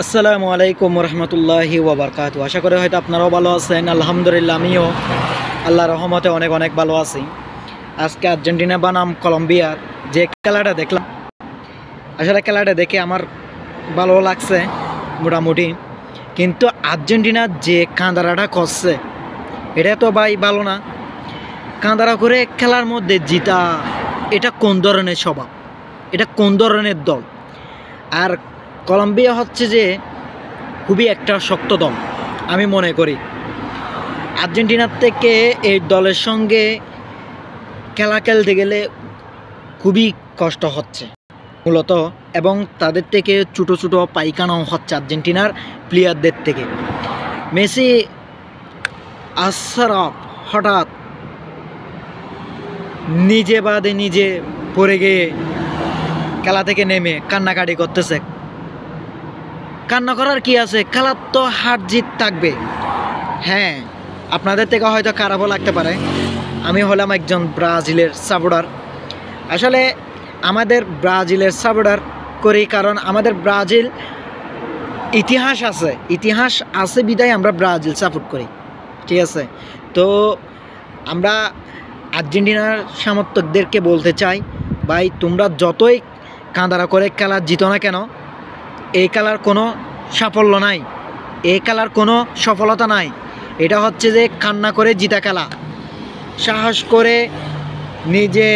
আসসালামু আলাইকুম রহমতুল্লাহি ওয়াবারকাতু। আশা করি হয়তো আপনারাও ভালো আছেন। আলহামদুলিল্লাহ আমিও আল্লাহর রহমতে অনেক অনেক ভালো আছি। আজকে আর্জেন্টিনা বনাম কলম্বিয়ার যে খেলাটা দেখলাম, আসলে খেলাটা দেখে আমার ভালো লাগছে মোটামুটি। কিন্তু আর্জেন্টিনা যে কাঁদারাটা করছে এটা তো ভাই ভালো না। কাঁদারা করে খেলার মধ্যে জিতা, এটা কোন ধরনের স্বভাব, এটা কোন ধরনের দল? আর কলম্বিয়া হচ্ছে যে খুবই একটা শক্ত দল আমি মনে করি। আর্জেন্টিনার থেকে এই দলের সঙ্গে খেলা খেলতে গেলে খুবই কষ্ট হচ্ছে মূলত, এবং তাদের থেকে ছোটো ছোটো পাইকানাও হচ্ছে আর্জেন্টিনার প্লেয়ারদের থেকে। মেসি আশরাফ হঠাৎ নিজে বাদে নিজে পড়ে গিয়ে খেলা থেকে নেমে কান্নাকাটি করতেছে। কান্না করার কি আছে? খেলার তো হার জিত থাকবে। হ্যাঁ, আপনাদের থেকে হয়তো খারাপও লাগতে পারে। আমি হলাম একজন ব্রাজিলের সাপোর্টার। আসলে আমাদের ব্রাজিলের সাপোর্টার করি কারণ আমাদের ব্রাজিল ইতিহাস আছে বিদায় আমরা ব্রাজিল সাপোর্ট করি, ঠিক আছে? তো আমরা আর্জেন্টিনার সমর্থকদেরকে বলতে চাই, ভাই তোমরা যতই কাঁদারা করে খেলা জিতো না কেন, এই খেলার কোনো সাফল্য নাই, এই খেলার কোনো সফলতা নাই। এটা হচ্ছে যে কান্না করে জিতা খেলা, সাহস করে নিজে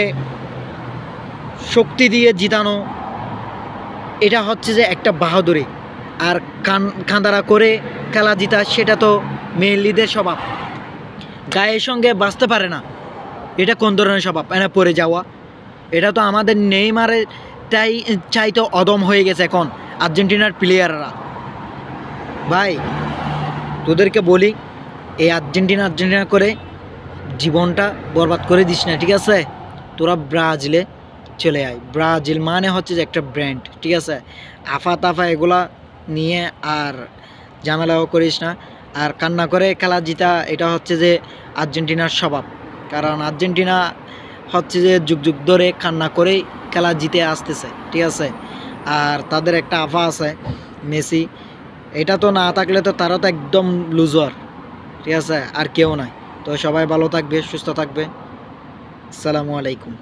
শক্তি দিয়ে জিতানো, এটা হচ্ছে যে একটা বাহাদুরি। আর কাঁদারা করে খেলা জিতা সেটা তো মেয়েলিদের স্বভাব, গায়ের সঙ্গে বাঁচতে পারে না। এটা কোন ধরনের স্বভাব? এনে পড়ে যাওয়া, এটা তো আমাদের নেইমারের চাইতে অদম হয়ে গেছে এখন আর্জেন্টিনার প্লেয়াররা। ভাই তোদেরকে বলি, এই আর্জেন্টিনা করে জীবনটা বরবাদ করে দিস না, ঠিক আছে? তোরা ব্রাজিলে চলে আয়। ব্রাজিল মানে হচ্ছে যে একটা ব্র্যান্ড, ঠিক আছে? আফা তাফা এগুলা নিয়ে আর ঝামেলাও করিস না। আর কান্না করে খেলা জিতা এটা হচ্ছে যে আর্জেন্টিনার স্বভাব। কারণ আর্জেন্টিনা হচ্ছে যে যুগ যুগ ধরে কান্না করেই খেলা জিতে আসতেছে, ঠিক আছে? আর তাদের একটা আফা আছে মেসি, এটা তো না থাকলে তো তারা তো একদম লুজার, ঠিক আছে? আর কেউ নাই। তো সবাই ভালো থাকবে, সুস্থ থাকবে। আসসালামু আলাইকুম।